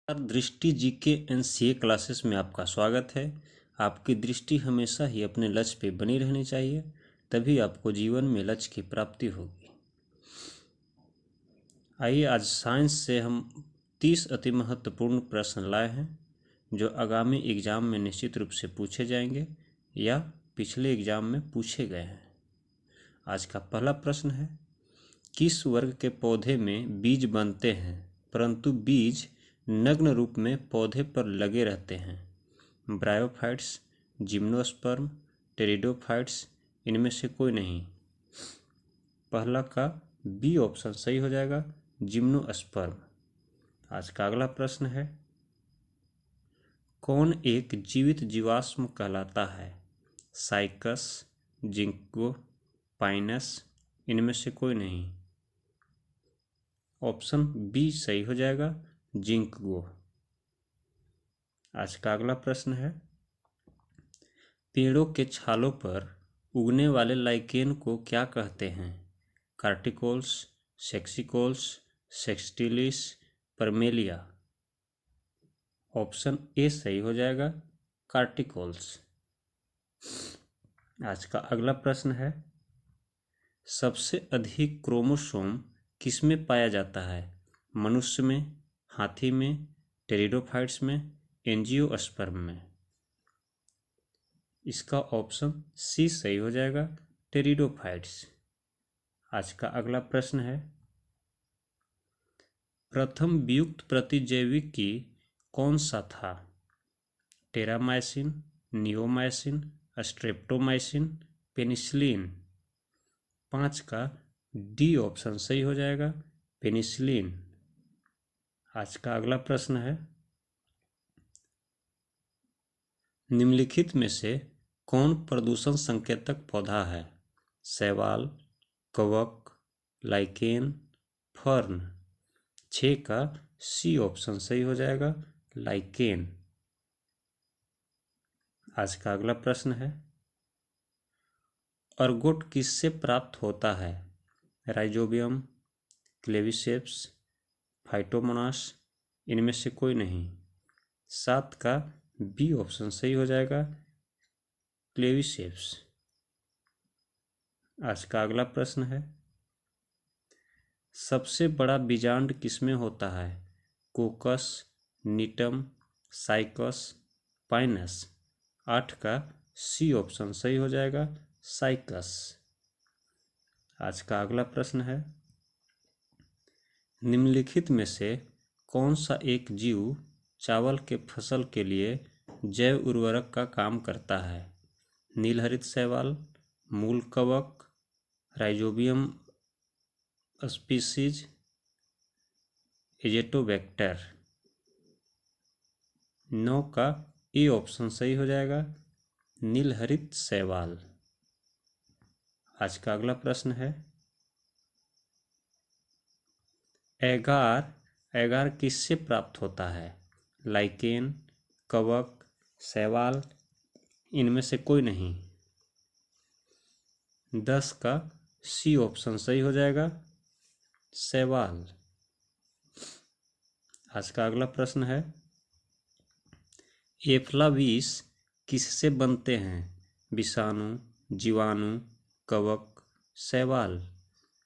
दृष्टि GK NCA classes में आपका स्वागत है। आपकी दृष्टि हमेशा ही अपने लक्ष्य पे बनी रहनी चाहिए, तभी आपको जीवन में लक्ष्य की प्राप्ति होगी। आइए आज साइंस से हम 30 अति महत्वपूर्ण प्रश्न लाए हैं जो आगामी एग्जाम में निश्चित रूप से पूछे जाएंगे या पिछले एग्जाम में पूछे गए हैं। आज का पहला प्रश्न है, किस वर्ग के पौधे में बीज बनते हैं परंतु बीज नग्न रूप में पौधे पर लगे रहते हैं? ब्रायोफाइट्स, जिम्नोस्पर्म, टेरिडोफाइट्स, इनमें से कोई नहीं। पहला का बी ऑप्शन सही हो जाएगा, जिम्नोस्पर्म। आज का अगला प्रश्न है, कौन एक जीवित जीवाश्म कहलाता है? साइकस, जिंको, पाइनस, इनमें से कोई नहीं। ऑप्शन बी सही हो जाएगा, जिंको। आज का अगला प्रश्न है, पेड़ों के छालों पर उगने वाले लाइकेन को क्या कहते हैं? कार्टिकोल्स, सेक्सिकोल्स, सेक्सटिलिस, परमेलिया। ऑप्शन ए सही हो जाएगा, कार्टिकोल्स। आज का अगला प्रश्न है, सबसे अधिक क्रोमोसोम किसमें पाया जाता है? मनुष्य में, हाथी में, टेरिडोफाइट्स में, एंजियोस्पर्म में। इसका ऑप्शन सी सही हो जाएगा, टेरिडोफाइट्स। आज का अगला प्रश्न है, प्रथम वियुक्त प्रतिजैविक की कौन सा था? Terramycin, neomycin, streptomycin, penicillin. 5 का डी ऑप्शन सही हो जाएगा, पेनिसिलिन। आज का अगला प्रश्न है, निम्नलिखित में से कौन प्रदूषण संकेतक पौधा है? शैवाल, कवक, लाइकेन, फर्न। 6 का सी ऑप्शन सही हो जाएगा, लाइकेन। आज का अगला प्रश्न है, अर्गोट किससे प्राप्त होता है? राइजोबियम, क्लेविसेप्स, फाइटोमोनास, इनमें से कोई नहीं। 7 का बी ऑप्शन सही हो जाएगा, क्लेविसेप्स। आज का अगला प्रश्न है, सबसे बड़ा बीजांड किसमें होता है? कोकस, निटम, साइकस, पाइनस। 8 का सी ऑप्शन सही हो जाएगा, साइकस। आज का अगला प्रश्न है, निम्नलिखित में से कौन सा एक जीव चावल के फसल के लिए जैव उर्वरक का काम करता है? नीलहरित शैवाल, मूल कवक, राइजोबियम स्पीसीज, एजेटोबैक्टर। 9 का ए ऑप्शन सही हो जाएगा, नीलहरित शैवाल। आज का अगला प्रश्न है, एगार एगार किससे प्राप्त होता है? लाइकेन, कवक, शैवाल, इनमें से कोई नहीं। 10 का सी ऑप्शन सही हो जाएगा, शैवाल। आज का अगला प्रश्न है, एफ्लाविस किससे बनते हैं? विषाणु, जीवाणु, कवक, शैवाल।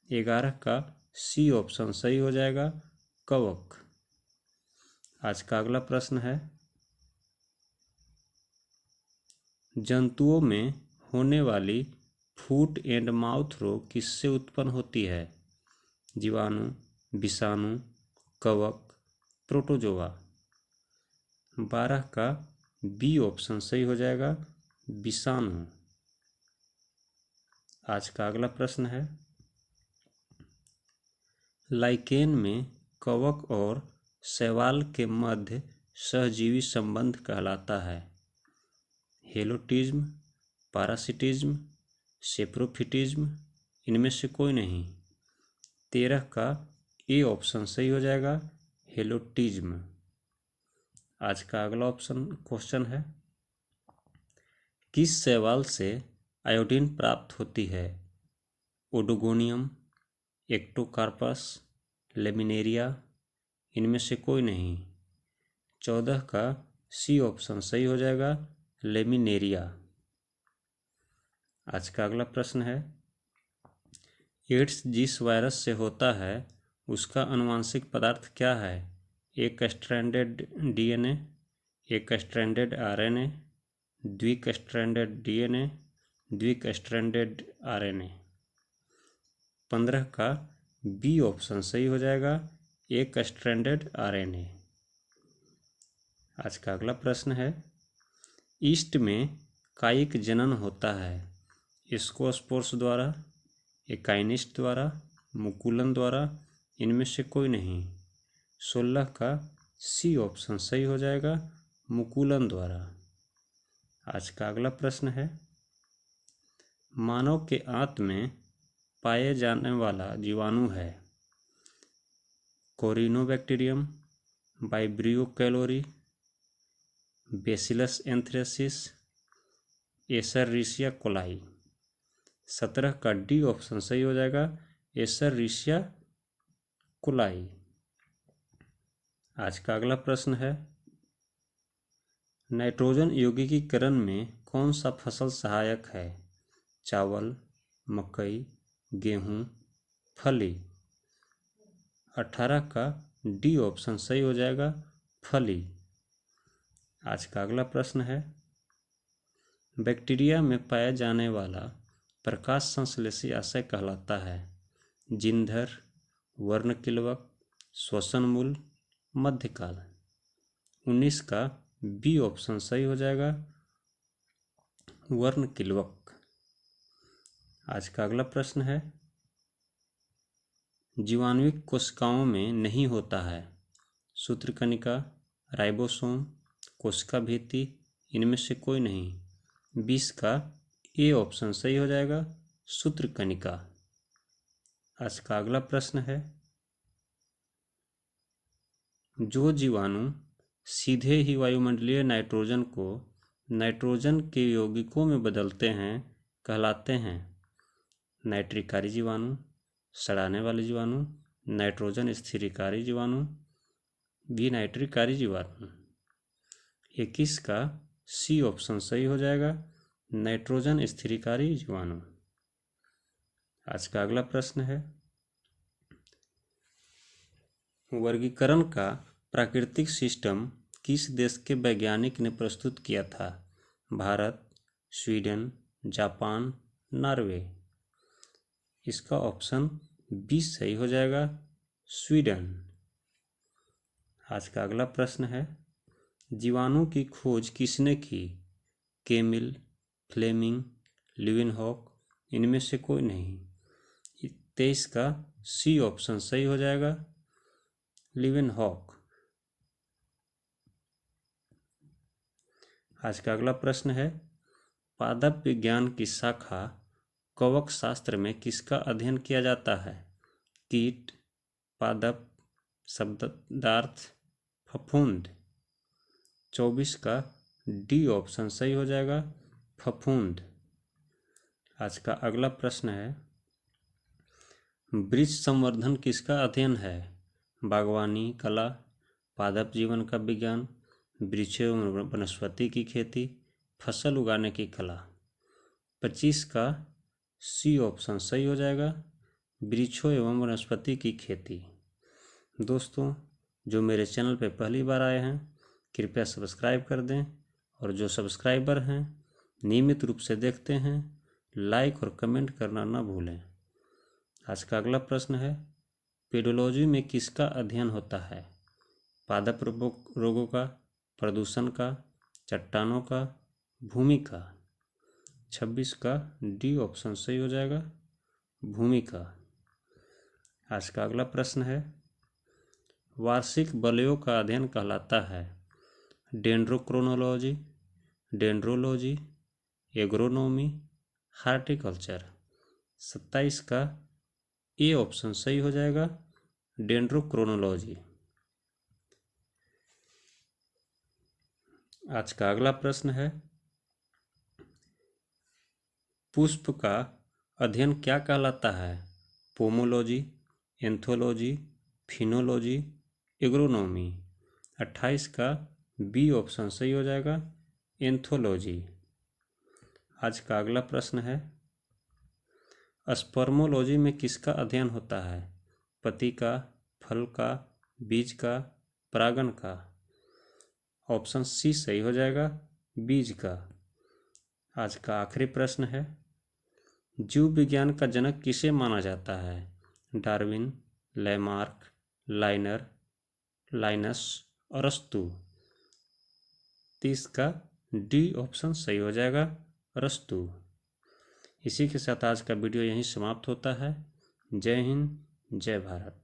11 का सी ऑप्शन सही हो जाएगा, कवक। आज का अगला प्रश्न है, जंतुओं में होने वाली फूट एंड माउथ रोग किससे उत्पन्न होती है? जीवाणु, विषाणु, कवक, प्रोटोजोआ। 12 का बी ऑप्शन सही हो जाएगा, विषाणु। आज का अगला प्रश्न है, लाइकेन में कवक और शैवाल के मध्य सहजीवी संबंध कहलाता है? हेलोटिज्म, पारासिटिज्म, सेप्रोफिटिज्म, इनमें से कोई नहीं। 13 का ए ऑप्शन सही हो जाएगा, हेलोटिज्म। आज का अगला क्वेश्चन है, किस शैवाल से आयोडीन प्राप्त होती है? ओडोगोनियम, एक्टोकार्पस, लेमिनेरिया, इनमें से कोई नहीं। 14 का सी ऑप्शन सही हो जाएगा, लेमिनेरिया। आज का अगला प्रश्न है, एड्स जिस वायरस से होता है उसका अनुवांशिक पदार्थ क्या है? एक स्ट्रैंडेड डीएनए, एक स्ट्रैंडेड आरएनए, द्विक स्ट्रैंडेड डीएनए, द्विक स्ट्रैंडेड आरएनए। 15 का बी ऑप्शन सही हो जाएगा, एक स्ट्रैंडेड आरएनए। आज का अगला प्रश्न है, ईस्ट में कायिक जनन होता है, स्क्वोस्पोर्स द्वारा, एकाइनिस्ट द्वारा, मुकुलन द्वारा, इनमें से कोई नहीं। 16 का सी ऑप्शन सही हो जाएगा, मुकुलन द्वारा। आज का अगला प्रश्न है, मानव के आंत में पाए जाने वाला जीवाणु है, Corynebacterium, Vibrio cholerae, Bacillus anthracis, Escherichia coli. 17 का डी ऑप्शन सही हो जाएगा, एसररिशिया कोलाई। आज का अगला प्रश्न है, नाइट्रोजन यौगिकीकरण में कौन सा फसल सहायक है? चावल, मकई, गेहूँ, फली। 18 का डी ऑप्शन सही हो जाएगा, फली। आज का अगला प्रश्न है, बैक्टीरिया में पाया जाने वाला प्रकाश संश्लेषी आशय कहलाता है, जिंधर, वर्णकिलवक, श्वसन मूल, मध्यकाल। 19 का बी ऑप्शन सही हो जाएगा, वर्णकिलवक। आज का अगला प्रश्न है, जीवाणुविक कोशिकाओं में नहीं होता है, सूत्रकणिका, राइबोसोम, कोशिका भित्ति, इनमें से कोई नहीं। 20 का ए ऑप्शन सही हो जाएगा, सूत्रकणिका। आज का अगला प्रश्न है, जो जीवाणु सीधे ही वायुमंडलीय नाइट्रोजन को नाइट्रोजन के यौगिकों में बदलते हैं कहलाते हैं, नाइट्रिकारी जीवाणु, सड़ाने वाले जीवाणु, नाइट्रोजन स्थिरीकारी जीवाणु, विनाइट्रिकारी जीवाणु। 21 का सी ऑप्शन सही हो जाएगा, नाइट्रोजन स्थिरीकारी जीवाणु। आज का अगला प्रश्न है, वर्गीकरण का प्राकृतिक सिस्टम किस देश के वैज्ञानिक ने प्रस्तुत किया था? Bharat, Sweden, Japan, Norway. इसका ऑप्शन बी सही हो जाएगा, स्वीडन। आज का अगला प्रश्न है, जीवाणु की खोज किसने की? केमिल, फ्लेमिंग, लीeuwenhoek, इनमें से कोई नहीं। 23 का सी ऑप्शन सही हो जाएगा, लीeuwenhoek। आज का अगला प्रश्न है, पादप विज्ञान की शाखा कवक शास्त्र में किसका अध्ययन किया जाता है? कीट, पादप, शब्दार्थ, फफूंद। 24 का डी ऑप्शन सही हो जाएगा, फफूंद। आज का अगला प्रश्न है, वृक्ष संवर्धन किसका अध्ययन है? बागवानी कला, पादप जीवन का विज्ञान, वृक्षों एवं वनस्पति की खेती, फसल उगाने की कला। 25 का सी ऑप्शन सही हो जाएगा, वृक्षों एवं वनस्पति की खेती। दोस्तों, जो मेरे चैनल पर पहली बार आए हैं कृपया सब्सक्राइब कर दें, और जो सब्सक्राइबर हैं नियमित रूप से देखते हैं लाइक और कमेंट करना ना भूलें। आज का अगला प्रश्न है, पेडोलॉजी में किसका अध्ययन होता है? पादप रोगों का, प्रदूषण का, चट्टानों का, भूमि का। 26 का डी ऑप्शन सही हो जाएगा, भूमि का। आज का अगला प्रश्न है, वार्षिक वलयों का अध्ययन कहलाता है? Dendrochronology, dendrology, agronomy, horticulture. 27 का ए ऑप्शन सही हो जाएगा, डेंड्रोक्रोनोलॉजी। आज का अगला प्रश्न है, पुष्प का अध्ययन क्या कहलाता है? Pomology, anthology, Finology, agronomy. 28 का बी ऑप्शन सही हो जाएगा, एंथोलॉजी। आज का अगला प्रश्न है, स्पर्मोलॉजी में किसका अध्ययन होता है? पति का, फल का, बीज का, परागण का? ऑप्शन सी सही हो जाएगा, बीज का। आज का आखिरी प्रश्न है, जीव विज्ञान का जनक किसे माना जाता है? डार्विन, लैमार्क, लाइनर, लाइनस, अरस्तु? तो इसका डी ऑप्शन सही हो जाएगा, अरस्तु। इसी के साथ आज का वीडियो यहीं समाप्त होता है। जय हिंद, जय भारत।